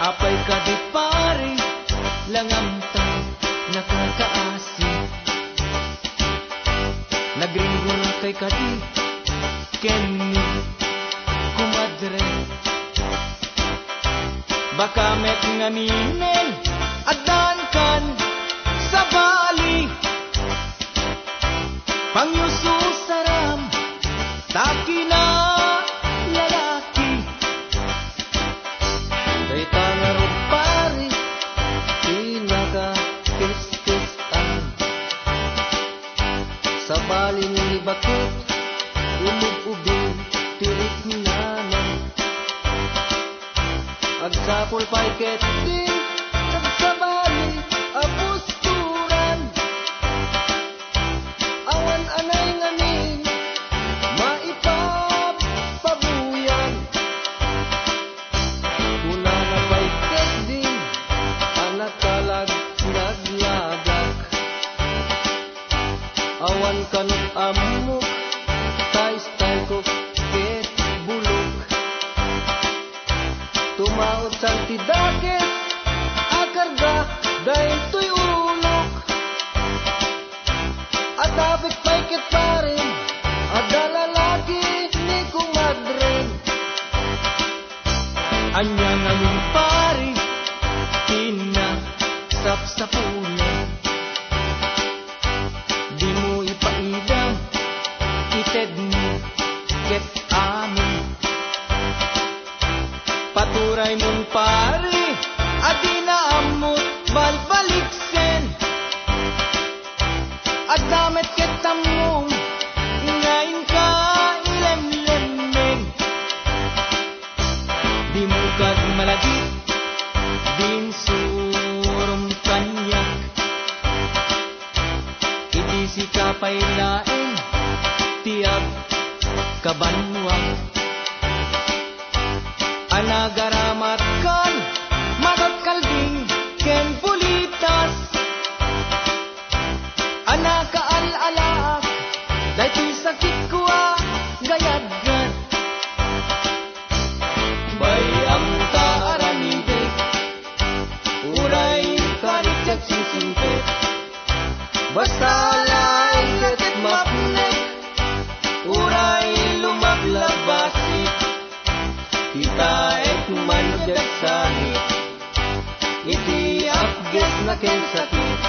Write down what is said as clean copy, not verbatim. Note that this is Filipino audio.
Apay ka di pare, langamtay nakakaasi. Nagringgol kay ka di, Kenny, kumadre. Baka met ngaminen, adan kan sa bali. Pangyuso saram, taki na lalaki. Kay tangarong pare, pinaka-kis-kistan. Sa bali ni bakit, umug-ubing tirik naman. Agsapol pa'y ketin, nagsabali, apusturan. Awan anay ngamin, maipapabuyan. Una na pa'y ketin, anak kalag naglagak. Awan kanot amok, tay-tay ko ket bulok. Tumaot sa tidakit, akarga, dahil to'y ulok. At apit pa'y ket parin, adalalaki ni kumadren. Anya ngayon pari, pinasapsapulan. Di mo ipaidang, ited mo, ket amin. Paturay mong pari, adi na amot balbaliksen. At damet ketamong, ngayon ka ilemlemeng. Di mo kag malagit, din surum kanyak. Idisi ka pa'y laeng, tiyag kabanwang. Anagaramat kan, magagkalding, ken pulitas. Anakaal-alaak, dahil sakit ko gayadgan. Bayang taaramidik, uray karityak sisimpit. Basta lay ket mapnek, uray lumaglabasik. Kita ek manjagsani, iti apges na ken sakit.